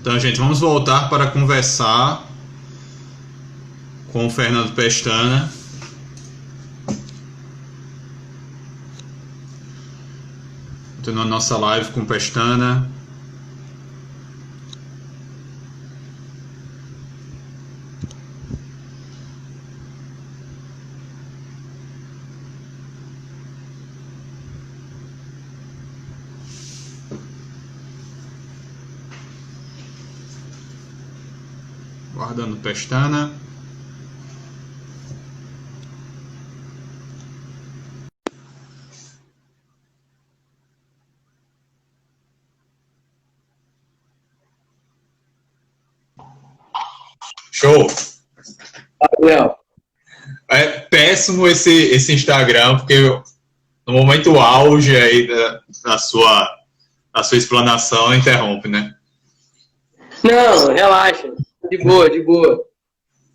Então, gente, vamos voltar para conversar com o Fernando Pestana. Continuando nossa live com o Pestana. Guardando Pestana. Show! Léo. É péssimo esse Instagram, porque no momento auge aí da sua explanação interrompe, né? Não, relaxa. De boa, de boa.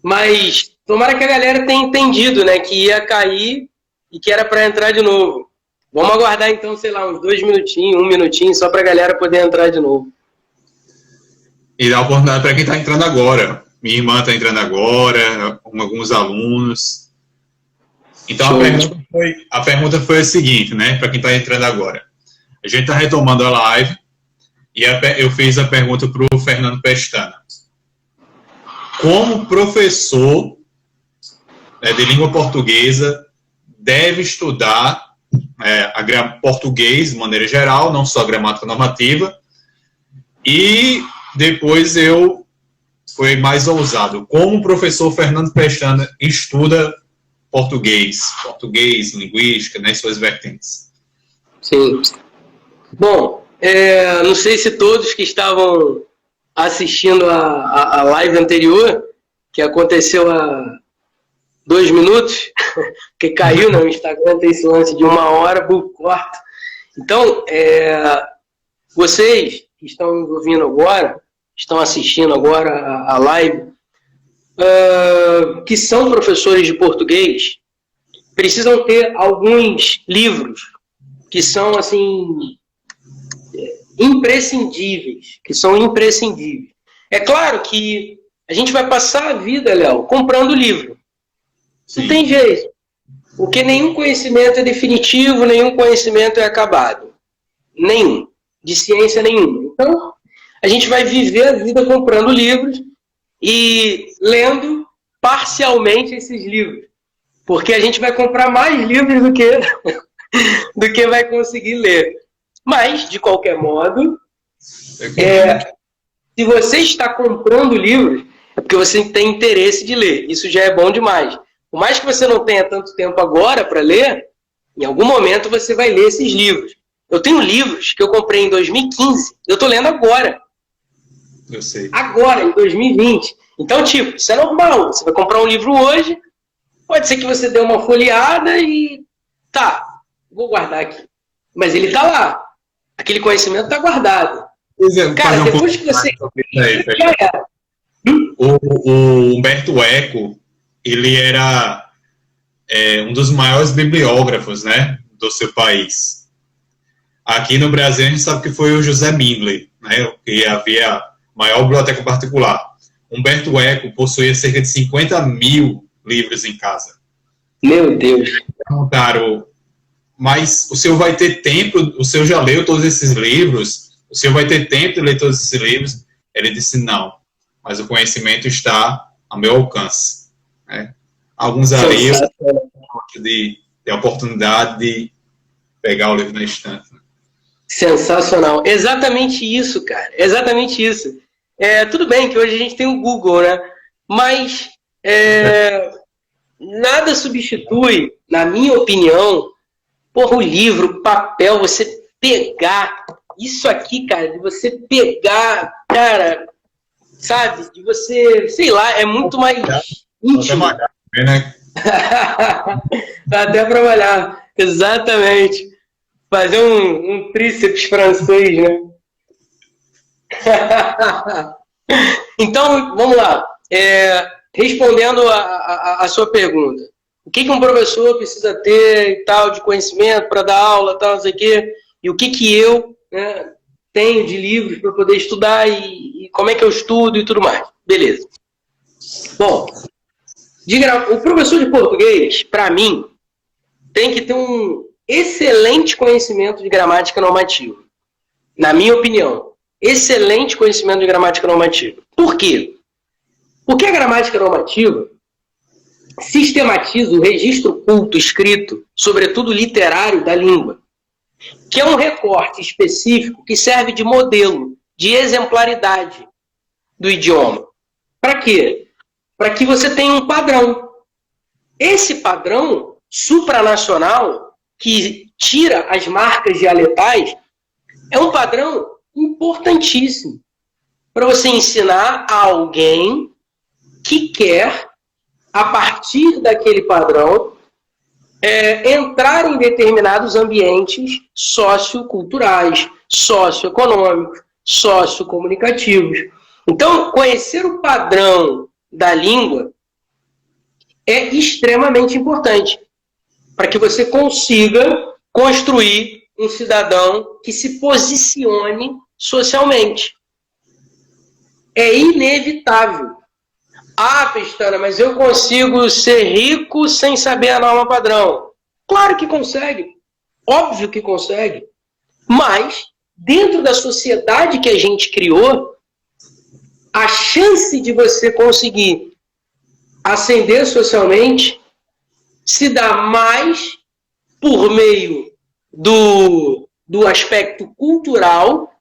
Mas tomara que a galera tenha entendido, né? Que ia cair e que era para entrar de novo. Vamos aguardar então, sei lá, uns 2 minutinhos, 1 minutinho, só para a galera poder entrar de novo. E dá oportunidade para quem está entrando agora. Minha irmã está entrando agora, alguns alunos. Então a pergunta foi a seguinte, né? Para quem está entrando agora. A gente está retomando a live e eu fiz a pergunta para o Fernando Pestana. Como professor de língua portuguesa deve estudar português de maneira geral, não só gramática normativa, e depois eu fui mais ousado. Como o professor Fernando Pestana estuda português, linguística, né, suas vertentes? Sim. Bom, não sei se todos que estavam assistindo a live anterior, que aconteceu há 2 minutos, que caiu no Instagram, tem esse lance de 1 hora, corta. Então, vocês que estão nos ouvindo agora, estão assistindo agora a live, que são professores de português, precisam ter alguns livros que são, assim, imprescindíveis, É claro que a gente vai passar a vida, Léo, comprando livro. Sim. Não tem jeito. Porque nenhum conhecimento é definitivo, nenhum conhecimento é acabado. Nenhum. De ciência nenhuma. Então, a gente vai viver a vida comprando livros e lendo parcialmente esses livros. Porque a gente vai comprar mais livros do que vai conseguir ler. Mas, de qualquer modo, se você está comprando livros, é porque você tem interesse de ler. Isso já é bom demais. Por mais que você não tenha tanto tempo agora para ler, em algum momento você vai ler esses livros. Eu tenho livros que eu comprei em 2015, eu estou lendo agora. Eu sei. Agora, em 2020. Então, tipo, isso é normal. Você vai comprar um livro hoje, pode ser que você dê uma folheada e... Tá, vou guardar aqui. Mas ele está lá. Aquele conhecimento está guardado. Cara, depois que você... O Humberto Eco, ele era um dos maiores bibliógrafos, né, do seu país. Aqui no Brasil, a gente sabe que foi o José Mindley, né, que havia a maior biblioteca particular. Humberto Eco possuía cerca de 50 mil livros em casa. Meu Deus. Perguntaram, mas o senhor vai ter tempo, o senhor já leu todos esses livros? O senhor vai ter tempo de ler todos esses livros? Ele disse, não, mas o conhecimento está ao meu alcance. Né? Alguns ali de oportunidade de pegar o livro na estante. Né? Sensacional. Exatamente isso, cara. Exatamente isso. Tudo bem que hoje a gente tem o Google, né? Mas nada substitui, na minha opinião, o livro, o papel, você pegar isso aqui, cara, de você pegar, cara, sabe? De você, sei lá, é muito mais íntimo. Né? Dá até pra malhar, exatamente. Fazer um tríceps francês, né? Então, vamos lá. Respondendo a sua pergunta. O que um professor precisa ter e tal de conhecimento para dar aula, tal, não sei o quê, e o que eu, né, tenho de livros para poder estudar e como é que eu estudo e tudo mais. Beleza. Bom, o professor de português, para mim, tem que ter um excelente conhecimento de gramática normativa. Na minha opinião, excelente conhecimento de gramática normativa. Por quê? Porque a gramática normativa sistematiza o registro culto escrito, sobretudo literário, da língua, que é um recorte específico que serve de modelo, de exemplaridade do idioma. Para quê? Para que você tenha um padrão. Esse padrão supranacional, que tira as marcas dialetais, é um padrão importantíssimo para você ensinar a alguém que quer, a partir daquele padrão, entrar em determinados ambientes socioculturais, socioeconômicos, sociocomunicativos. Então, conhecer o padrão da língua é extremamente importante para que você consiga construir um cidadão que se posicione socialmente. É inevitável. Ah, Pestana, mas eu consigo ser rico sem saber a norma padrão. Claro que consegue. Óbvio que consegue. Mas, dentro da sociedade que a gente criou, a chance de você conseguir ascender socialmente se dá mais por meio do aspecto cultural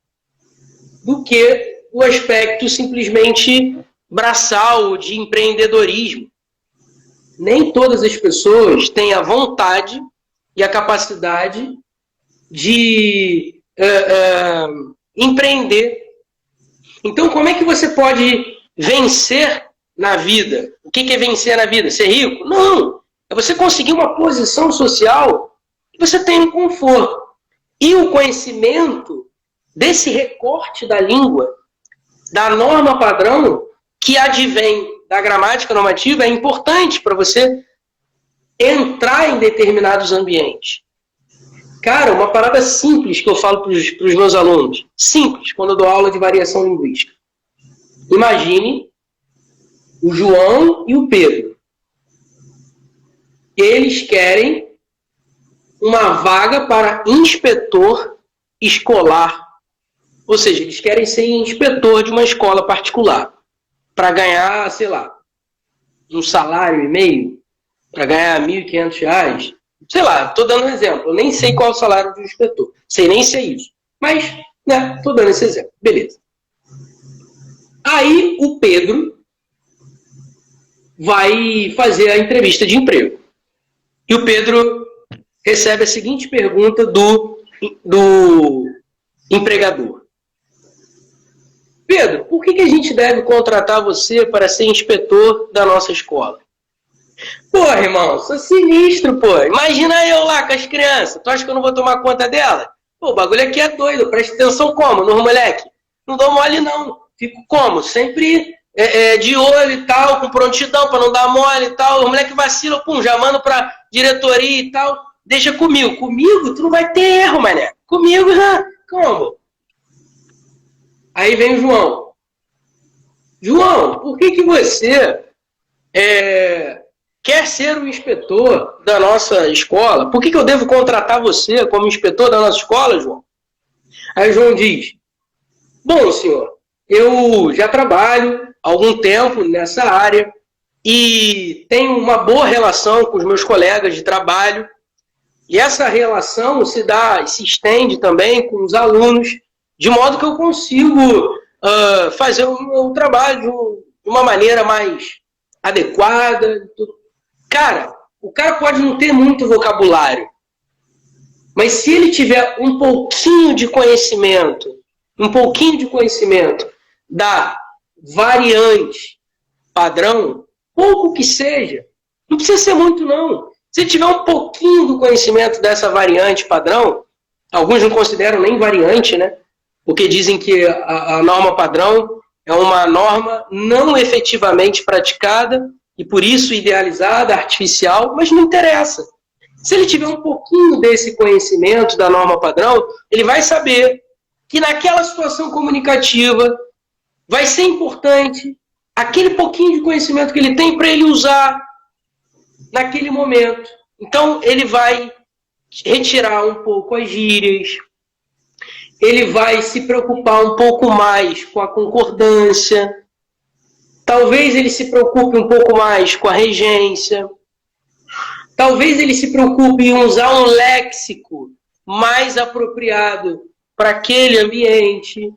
do que o aspecto simplesmente braçal de empreendedorismo. Nem todas as pessoas têm a vontade e a capacidade de empreender. Então, como é que você pode vencer na vida? O que é vencer na vida? Ser rico? Não! É você conseguir uma posição social que você tenha um conforto. E o conhecimento desse recorte da língua, da norma padrão, que advém da gramática normativa, é importante para você entrar em determinados ambientes. Cara, uma parada simples que eu falo para os meus alunos, simples, quando eu dou aula de variação linguística. Imagine o João e o Pedro. Eles querem uma vaga para inspetor escolar. Ou seja, eles querem ser inspetor de uma escola particular. Para ganhar, sei lá, um salário e meio, para ganhar R$1.500, sei lá, estou dando um exemplo, eu nem sei qual é o salário do inspetor, sei nem se é isso, mas, né, estou dando esse exemplo, beleza. Aí o Pedro vai fazer a entrevista de emprego, e o Pedro recebe a seguinte pergunta do empregador. Pedro, por que a gente deve contratar você para ser inspetor da nossa escola? Porra, irmão, sou sinistro, pô. Imagina eu lá com as crianças. Tu acha que eu não vou tomar conta dela? Pô, o bagulho aqui é doido. Presta atenção como? Nos moleque? Não dou mole, não. Fico como? Sempre de olho e tal, com prontidão para não dar mole e tal. O moleque vacila, pum, já mando pra diretoria e tal. Deixa comigo. Comigo? Tu não vai ter erro, mané. Comigo, como? Aí vem o João. João, por que você quer ser o inspetor da nossa escola? Por que eu devo contratar você como inspetor da nossa escola, João? Aí o João diz, bom, senhor, eu já trabalho há algum tempo nessa área e tenho uma boa relação com os meus colegas de trabalho e essa relação se estende também com os alunos, de modo que eu consigo fazer o meu trabalho de uma maneira mais adequada. Cara, o cara pode não ter muito vocabulário, mas se ele tiver um pouquinho de conhecimento da variante padrão, pouco que seja, não precisa ser muito não. Se ele tiver um pouquinho do conhecimento dessa variante padrão, alguns não consideram nem variante, né? Porque dizem que a norma padrão é uma norma não efetivamente praticada e por isso idealizada, artificial, mas não interessa. Se ele tiver um pouquinho desse conhecimento da norma padrão, ele vai saber que naquela situação comunicativa vai ser importante aquele pouquinho de conhecimento que ele tem para ele usar naquele momento. Então, ele vai retirar um pouco as gírias, ele vai se preocupar um pouco mais com a concordância, talvez ele se preocupe um pouco mais com a regência, talvez ele se preocupe em usar um léxico mais apropriado para aquele ambiente.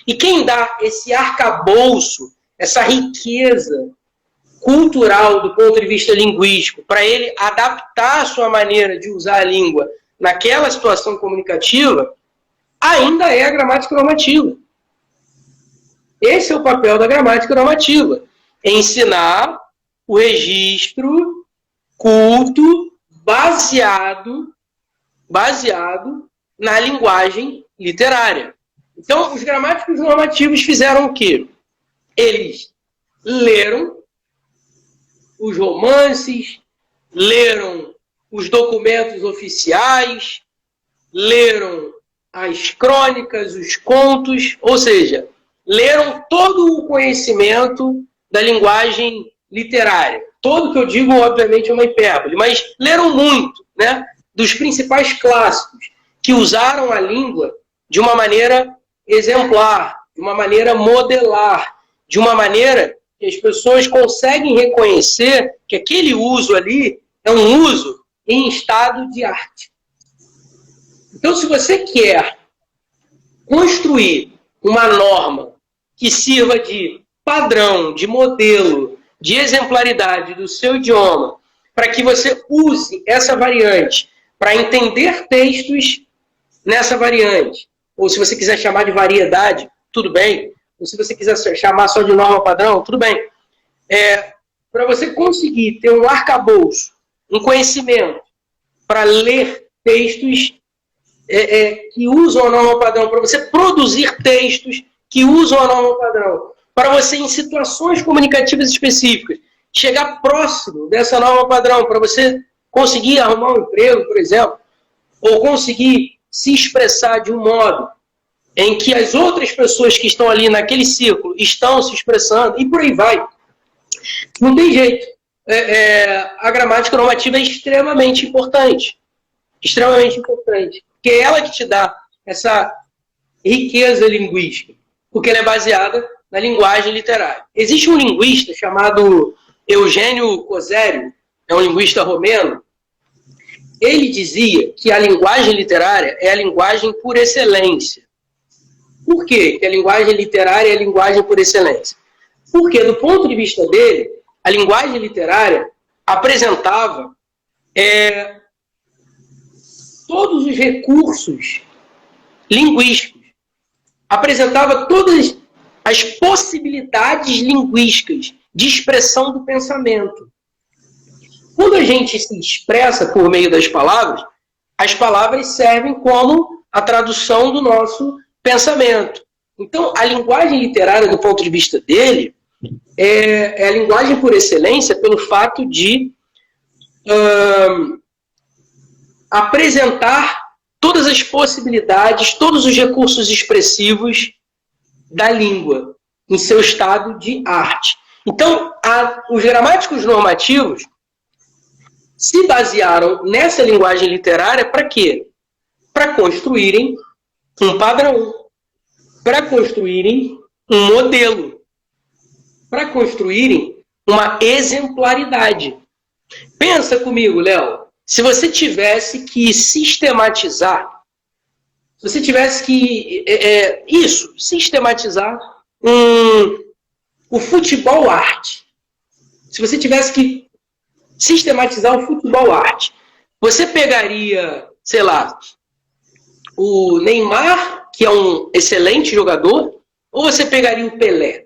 E quem dá esse arcabouço, essa riqueza cultural do ponto de vista linguístico, para ele adaptar a sua maneira de usar a língua naquela situação comunicativa, ainda é a gramática normativa. Esse é o papel da gramática normativa. Ensinar o registro culto baseado na linguagem literária. Então, os gramáticos normativos fizeram o quê? Eles leram os romances, leram os documentos oficiais, leram as crônicas, os contos, ou seja, leram todo o conhecimento da linguagem literária. Todo que eu digo, obviamente, é uma hipérbole, mas leram muito, né, dos principais clássicos que usaram a língua de uma maneira exemplar, de uma maneira modelar, de uma maneira que as pessoas conseguem reconhecer que aquele uso ali é um uso em estado de arte. Então, se você quer construir uma norma que sirva de padrão, de modelo, de exemplaridade do seu idioma, para que você use essa variante para entender textos nessa variante, ou se você quiser chamar de variedade, tudo bem, ou se você quiser chamar só de norma padrão, tudo bem. Para você conseguir ter um arcabouço, um conhecimento para ler textos que usam a norma padrão, para você produzir textos que usam a norma padrão, para você, em situações comunicativas específicas, chegar próximo dessa norma padrão, para você conseguir arrumar um emprego, por exemplo, ou conseguir se expressar de um modo em que as outras pessoas que estão ali naquele círculo estão se expressando, e por aí vai. Não tem jeito. A gramática normativa é extremamente importante. Extremamente importante. Porque é ela que te dá essa riqueza linguística. Porque ela é baseada na linguagem literária. Existe um linguista chamado Eugênio Cosério, é um linguista romeno. Ele dizia que a linguagem literária é a linguagem por excelência. Por quê que a linguagem literária é a linguagem por excelência? Porque, do ponto de vista dele, a linguagem literária apresentava todos os recursos linguísticos, apresentava todas as possibilidades linguísticas de expressão do pensamento. Quando a gente se expressa por meio das palavras, as palavras servem como a tradução do nosso pensamento. Então, a linguagem literária, do ponto de vista dele, é a linguagem por excelência pelo fato de apresentar todas as possibilidades, todos os recursos expressivos da língua em seu estado de arte. Então, os gramáticos normativos se basearam nessa linguagem literária para quê? Para construírem um padrão, para construírem um modelo, para construírem uma exemplaridade. Pensa comigo, Léo, se você tivesse que sistematizar, se você tivesse que, sistematizar o futebol arte, se você tivesse que sistematizar o futebol arte, você pegaria, sei lá, o Neymar, que é um excelente jogador, ou você pegaria o Pelé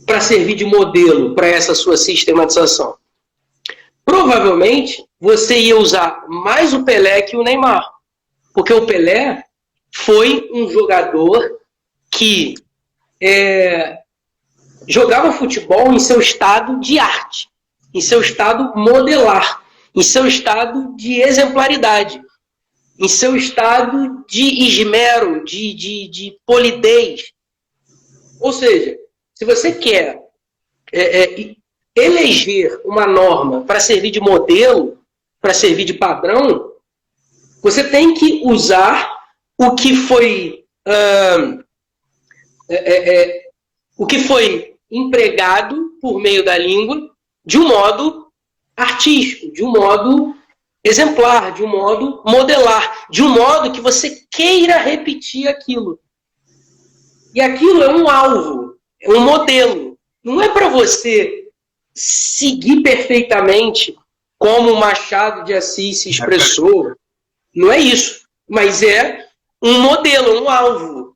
para servir de modelo para essa sua sistematização? Provavelmente você ia usar mais o Pelé que o Neymar, porque o Pelé foi um jogador que jogava futebol em seu estado de arte, em seu estado modelar, em seu estado de exemplaridade. em seu estado de esmero, de polidez. Ou seja, se você quer eleger uma norma para servir de modelo, para servir de padrão, você tem que usar o que foi empregado por meio da língua de um modo artístico, de um modo exemplar, de um modo modelar, de um modo que você queira repetir aquilo. E aquilo é um alvo, é um modelo. Não é para você seguir perfeitamente como Machado de Assis se expressou. Não é isso. Mas é um modelo, um alvo.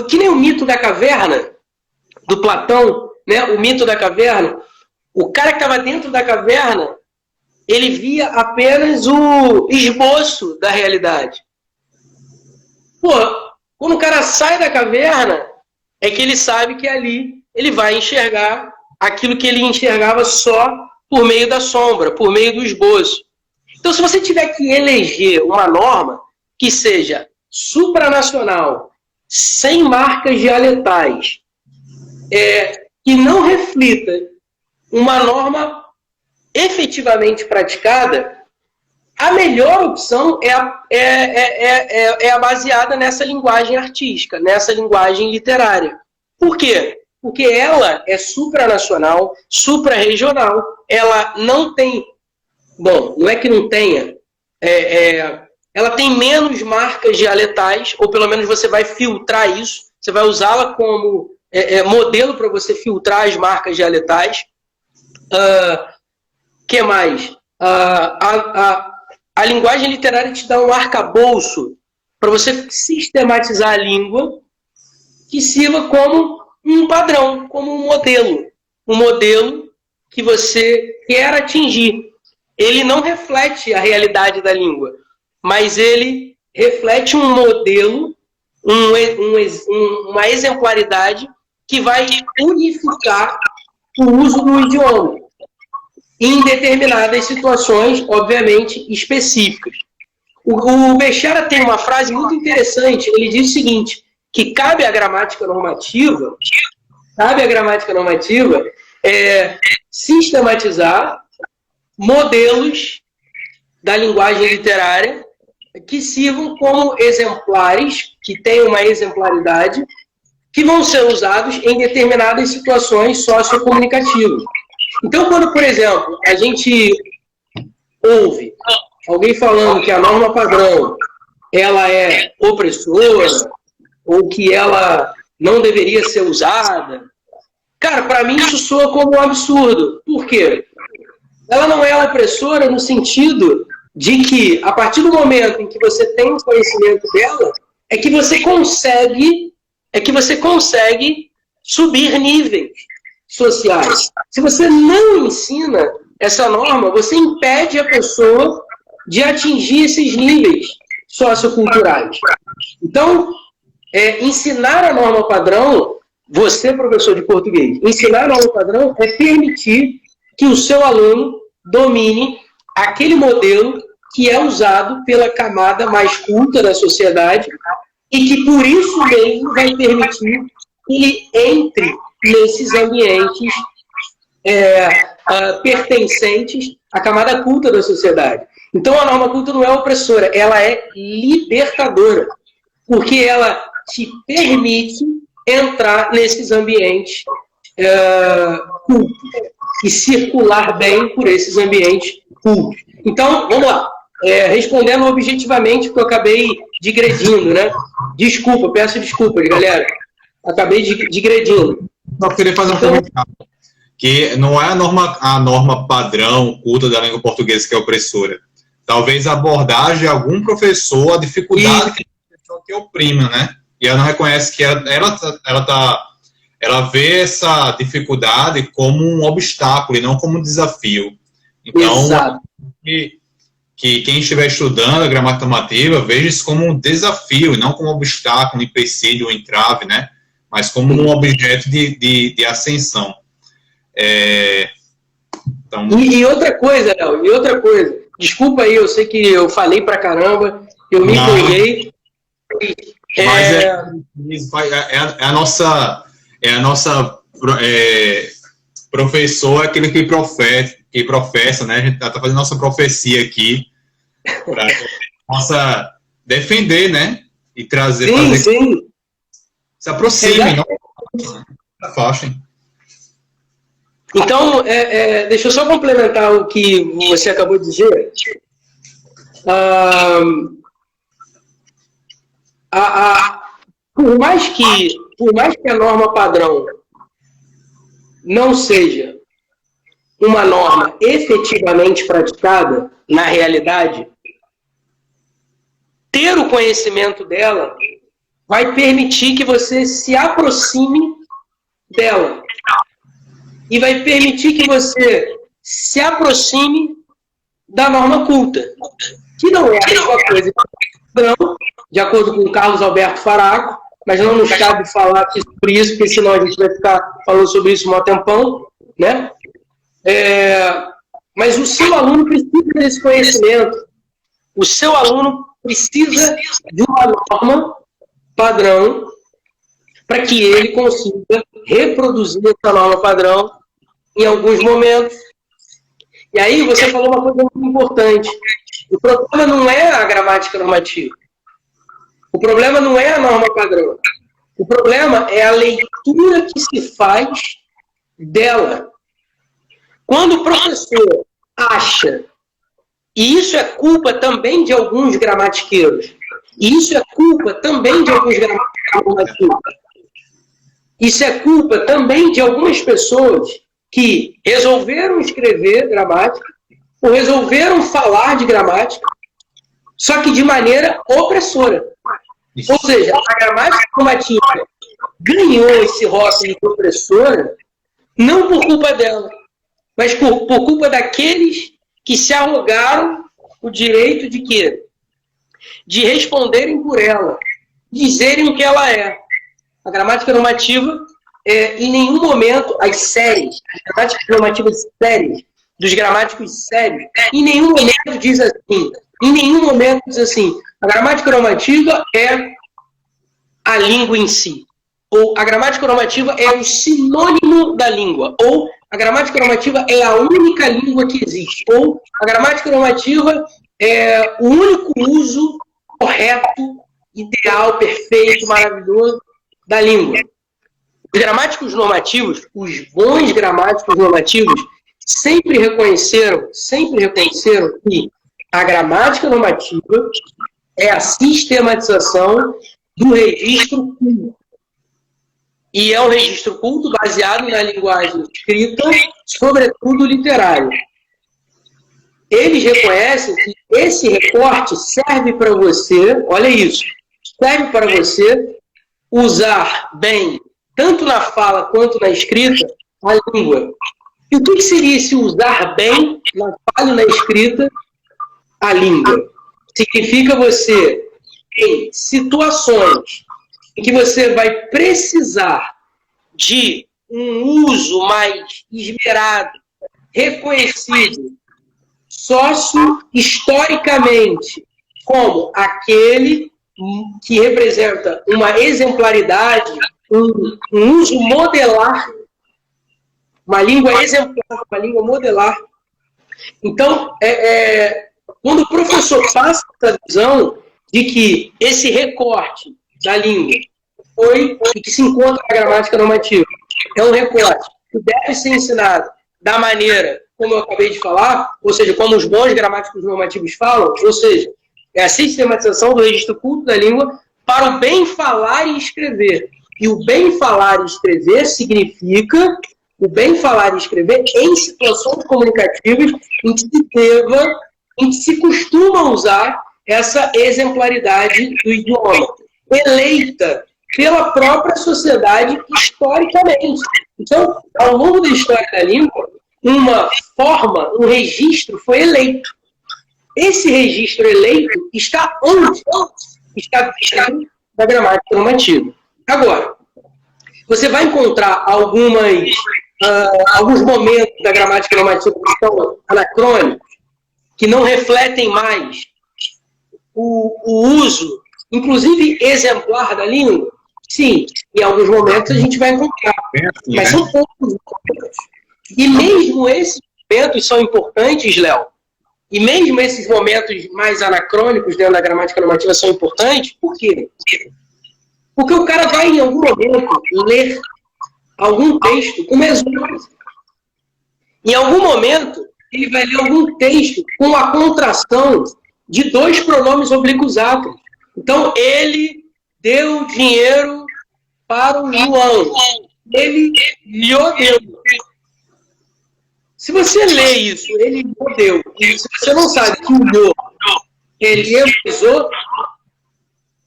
Que nem o mito da caverna, do Platão, né? O mito da caverna. O cara que estava dentro da caverna, ele via apenas o esboço da realidade. Pô, quando o cara sai da caverna, é que ele sabe que ali ele vai enxergar aquilo que ele enxergava só por meio da sombra, por meio do esboço. Então, se você tiver que eleger uma norma que seja supranacional, sem marcas dialetais, que não reflita uma norma efetivamente praticada, a melhor opção é a baseada nessa linguagem artística, nessa linguagem literária. Por quê? Porque ela é supranacional, suprarregional, ela não tem... Bom, não é que não tenha, ela tem menos marcas dialetais, ou pelo menos você vai filtrar isso, você vai usá-la como modelo para você filtrar as marcas dialetais. Que mais? A linguagem literária te dá um arcabouço para você sistematizar a língua que sirva como um padrão, como um modelo que você quer atingir. Ele não reflete a realidade da língua, mas ele reflete um modelo, uma exemplaridade que vai unificar o uso do idioma em determinadas situações, obviamente, específicas. O Bechara tem uma frase muito interessante, ele diz o seguinte, que cabe à gramática normativa sistematizar modelos da linguagem literária que sirvam como exemplares, que tenham uma exemplaridade, que vão ser usados em determinadas situações sociocomunicativas. Então, quando, por exemplo, a gente ouve alguém falando que a norma padrão ela é opressora ou que ela não deveria ser usada, cara, para mim isso soa como um absurdo. Por quê? Ela não é opressora no sentido de que, a partir do momento em que você tem o conhecimento dela, é que você consegue subir níveis sociais. Se você não ensina essa norma, você impede a pessoa de atingir esses níveis socioculturais. Então, ensinar a norma padrão, você, professor de português, ensinar a norma padrão é permitir que o seu aluno domine aquele modelo que é usado pela camada mais culta da sociedade e que, por isso mesmo, vai permitir que ele entre nesses ambientes pertencentes à camada culta da sociedade. Então, a norma culta não é opressora, ela é libertadora, porque ela te permite entrar nesses ambientes cultos e circular bem por esses ambientes cultos. Então, vamos lá. Respondendo objetivamente, porque eu acabei digredindo, né? Desculpa, peço desculpas, galera. Acabei digredindo. Só queria fazer um comentário. Que não é a norma padrão culta da língua portuguesa que é opressora. Talvez a abordagem de algum professor, a dificuldade que a pessoa que oprima, né? E ela não reconhece que ela vê essa dificuldade como um obstáculo e não como um desafio. Então, que quem estiver estudando a gramática normativa veja isso como um desafio, não como um obstáculo, um empecilho, um entrave, né? Mas como um objeto de ascensão. Então, e outra coisa, Léo, desculpa aí, eu sei que eu falei pra caramba, eu me empolguei. Mas é a nossa professor, aquele que professa, né? A gente tá fazendo nossa profecia aqui para possa defender, né? E trazer, sim. Se aproximem, não afastem. Então, deixa eu só complementar o que você acabou de dizer. Por mais que a norma padrão não seja uma norma efetivamente praticada na realidade, ter o conhecimento dela vai permitir que você se aproxime dela. E vai permitir que você se aproxime da norma culta, que não é a mesma coisa que padrão, de acordo com o Carlos Alberto Faraco, mas não nos cabe falar sobre isso, porque senão a gente vai ficar falando sobre isso um tempão, né? Mas o seu aluno precisa desse conhecimento. O seu aluno precisa de uma norma padrão para que ele consiga reproduzir essa norma padrão em alguns momentos. E aí você falou uma coisa muito importante. O problema não é a gramática normativa. O problema não é a norma padrão. O problema é a leitura que se faz dela. Quando o professor acha, e isso é culpa também de alguns gramatiqueiros, e isso é culpa também de alguns gramaticeiros, isso é culpa também de algumas pessoas que resolveram escrever gramática ou resolveram falar de gramática, só que de maneira opressora. Ou seja, a gramática normativa ganhou esse rótulo de opressora não por culpa dela, mas por culpa daqueles que se arrogaram o direito de quê? De responderem por ela, dizerem o que ela é. A gramática normativa, em nenhum momento, as gramáticas normativas sérias, dos gramáticos sérios, em nenhum momento diz assim, a gramática normativa é a língua em si, ou a gramática normativa é o sinônimo da língua, ou a gramática normativa é a única língua que existe, ou a gramática normativa é o único uso correto, ideal, perfeito, maravilhoso da língua. Os gramáticos normativos, os bons gramáticos normativos, sempre reconheceram que a gramática normativa é a sistematização do registro culto. E é um registro culto baseado na linguagem escrita, sobretudo literária. Eles reconhecem que esse recorte serve para você, olha isso, serve para você usar bem, tanto na fala quanto na escrita, a língua. E o que seria esse usar bem na fala e na escrita a língua? Significa você, em situações em que você vai precisar de um uso mais esmerado, reconhecido, socio-historicamente, como aquele que representa uma exemplaridade, um uso modelar, uma língua exemplar, uma língua modelar. Então, quando o professor passa essa visão de que esse recorte da língua foi e que se encontra na gramática normativa, é um recorte que deve ser ensinado da maneira como eu acabei de falar, ou seja, como os bons gramáticos normativos falam, ou seja, é a sistematização do registro culto da língua para o bem falar e escrever. E o bem falar e escrever significa o bem falar e escrever em situações comunicativas em que se costuma usar essa exemplaridade do idioma, eleita pela própria sociedade historicamente. Então, ao longo da história da língua, uma forma, um registro foi eleito. Esse registro eleito está onde? Está dentro da gramática normativa. Agora, você vai encontrar algumas alguns momentos da gramática normativa que são anacrônicos, que não refletem mais o uso, inclusive exemplar da língua? Sim, em alguns momentos a gente vai encontrar, mas são poucos momentos. E mesmo esses momentos são importantes, Léo, e mesmo esses momentos mais anacrônicos dentro da gramática normativa são importantes, por quê? Porque o cara vai, em algum momento, ler algum texto com mesura. Em algum momento, ele vai ler algum texto com a contração de 2 pronomes oblíquos átomos. Então, ele deu dinheiro para o João. Ele lhe deu. Se você lê isso, ele lhe deu, e se você não sabe que o deu, ele usou,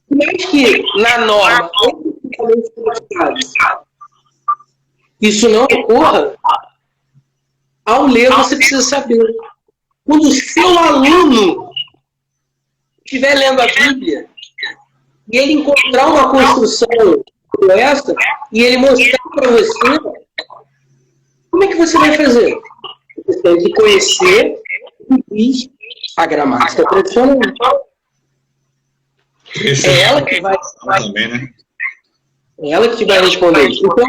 mas que, na norma, isso não ocorra, ao ler você precisa saber. Quando o seu aluno estiver lendo a Bíblia e ele encontrar uma construção como essa e ele mostrar para você, como é que você vai fazer? Você tem que conhecer a gramática tradicional. É ela que vai também, né? É ela que vai responder isso. Então,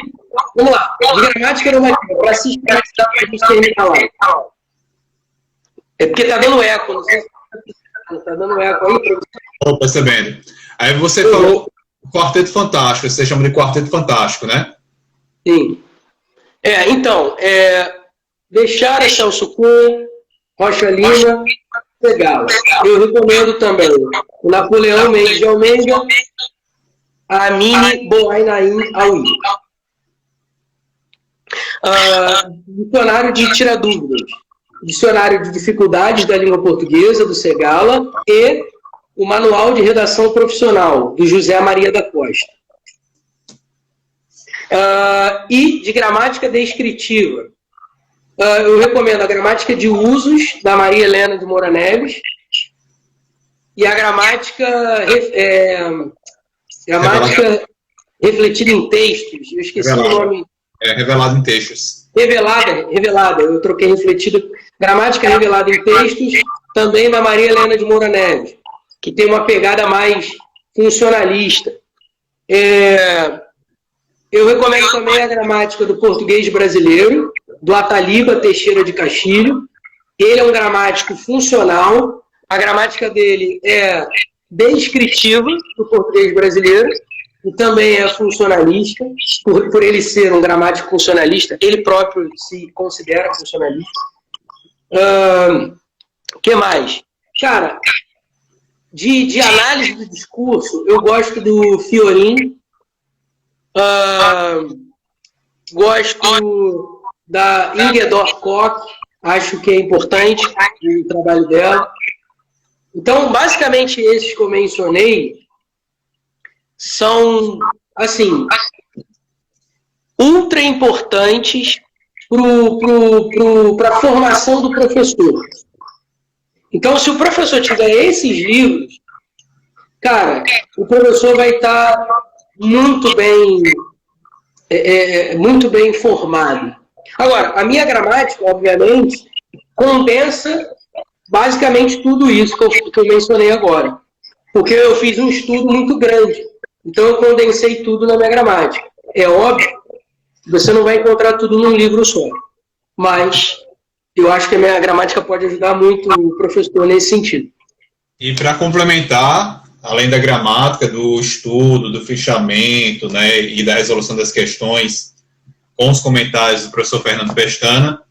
vamos lá. De gramática normativa, para se expressar, para a gente terminar lá. É porque está dando eco, não sei se está dando eco aí. Estou percebendo. Aí você falou Quarteto Fantástico, você chama de Quarteto Fantástico, né? Sim. Então, Bechara, Celso Cunha, Rocha Lima, Segala. Eu recomendo também o Napoleão Mendes de Almeida, a Amine Boainaim Aui. Dicionário de Tiradúvidas, Dicionário de Dificuldades da Língua Portuguesa, do Segala, e o Manual de Redação Profissional, do José Maria da Costa. E de Gramática Descritiva, eu recomendo a Gramática de Usos, da Maria Helena de Moura Neves, e a Gramática Refletida em Textos. Eu esqueci o nome. Revelado em Textos. Revelada. Eu troquei refletida. Gramática Revelada em Textos, também da Maria Helena de Moura Neves, que tem uma pegada mais funcionalista. Eu recomendo também a Gramática do Português Brasileiro, do Ataliba Teixeira de Castilho. Ele é um gramático funcional. A gramática dele é descritiva do português brasileiro e também é funcionalista. Por ele ser um gramático funcionalista, ele próprio se considera funcionalista. O que mais? Cara, de análise do discurso, eu gosto do Fiorin, gosto da Ingeborg Koch, acho que é importante o trabalho dela. Então, basicamente, esses que eu mencionei são, assim, ultra importantes para a formação do professor. Então, se o professor tiver esses livros, cara, o professor vai estar muito bem formado. Agora, a minha gramática, obviamente, condensa basicamente tudo isso que eu mencionei agora. Porque eu fiz um estudo muito grande. Então, eu condensei tudo na minha gramática. É óbvio que você não vai encontrar tudo num livro só. Mas eu acho que a minha gramática pode ajudar muito o professor nesse sentido. E para complementar, além da gramática, do estudo, do fichamento, né, e da resolução das questões, com os comentários do professor Fernando Pestana,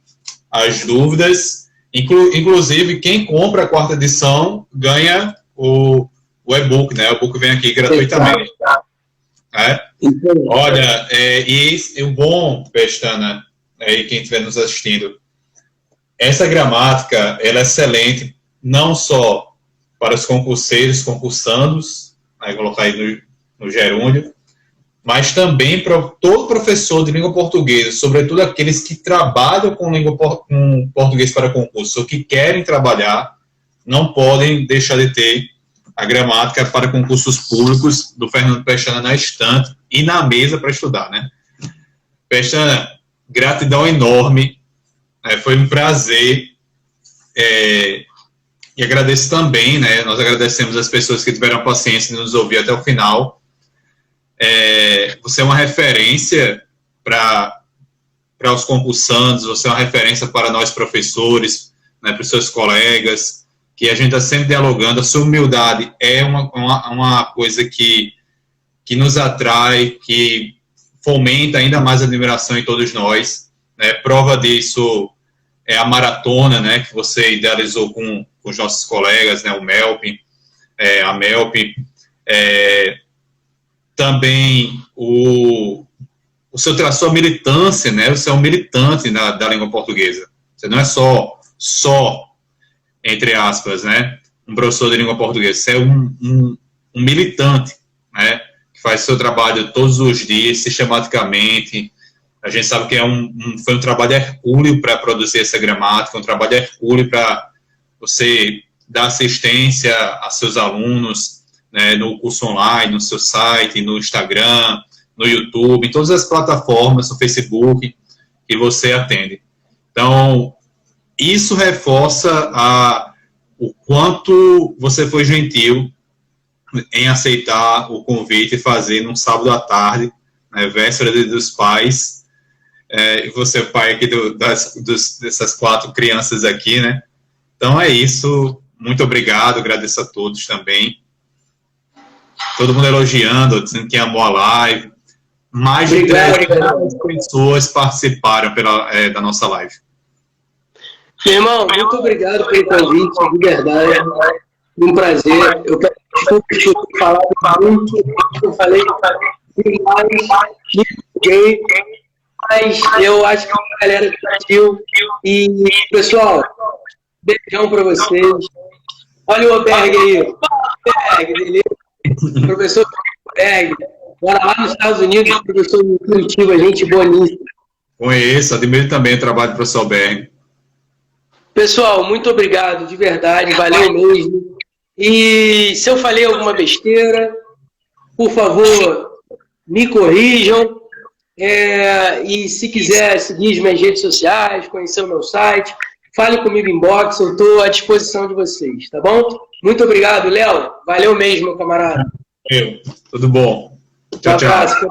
as dúvidas, inclusive quem compra a 4ª edição ganha o e-book, né? O e-book vem aqui gratuitamente. Olha, e o bom, Pestana, e quem estiver nos assistindo, essa gramática, ela é excelente, não só para os concurseiros, concursandos, aí colocar aí no gerúndio, mas também para todo professor de língua portuguesa, sobretudo aqueles que trabalham com português para concurso, ou que querem trabalhar, não podem deixar de ter a gramática para concursos públicos do Fernando Pestana na estante e na mesa para estudar, né? Pestana, gratidão enorme. Foi um prazer. E agradeço também, né? Nós agradecemos as pessoas que tiveram a paciência de nos ouvir até o final. Você é uma referência para os concursantes, você é uma referência para nós professores, né, para os seus colegas, que a gente está sempre dialogando. A sua humildade é uma coisa que nos atrai, que fomenta ainda mais a admiração em todos nós. Né? Prova disso é a maratona, né, que você idealizou com os nossos colegas, né, o Melpin, a Melpin, também a sua militância, né, você é um militante da língua portuguesa. Você não é só, entre aspas, né, um professor de língua portuguesa, você é um militante, né, que faz seu trabalho todos os dias, sistematicamente. A gente sabe que foi um trabalho hercúleo para produzir essa gramática, um trabalho hercúleo para você dar assistência a seus alunos, né, no curso online, no seu site, no Instagram, no YouTube, em todas as plataformas, no Facebook, que você atende. Então, isso reforça o quanto você foi gentil em aceitar o convite e fazer num sábado à tarde, né, véspera dos pais, e você é pai aqui dessas 4 crianças aqui, né? Então é isso, muito obrigado, agradeço a todos também. Todo mundo elogiando, dizendo que amou a live. Mais de 300 pessoas participaram da nossa live. Meu irmão, muito obrigado pelo convite, de verdade. Um prazer. Eu peço desculpas por ter falado muito, eu falei demais, mas eu acho que a galera curtiu. E, pessoal, beijão para vocês. Olha o Oberg aí. Oberg, beleza? Professor Oberg. Bora lá nos Estados Unidos, professor de Curitiba, gente boníssima. Conheço, admiro também o trabalho do professor Oberg. Pessoal, muito obrigado, de verdade, valeu mesmo. E se eu falei alguma besteira, por favor, me corrijam. E se quiser seguir as minhas redes sociais, conhecer o meu site, fale comigo em inbox, eu estou à disposição de vocês, tá bom? Muito obrigado, Léo. Valeu mesmo, meu camarada. Tudo bom. Tchau, tchau. Um abraço.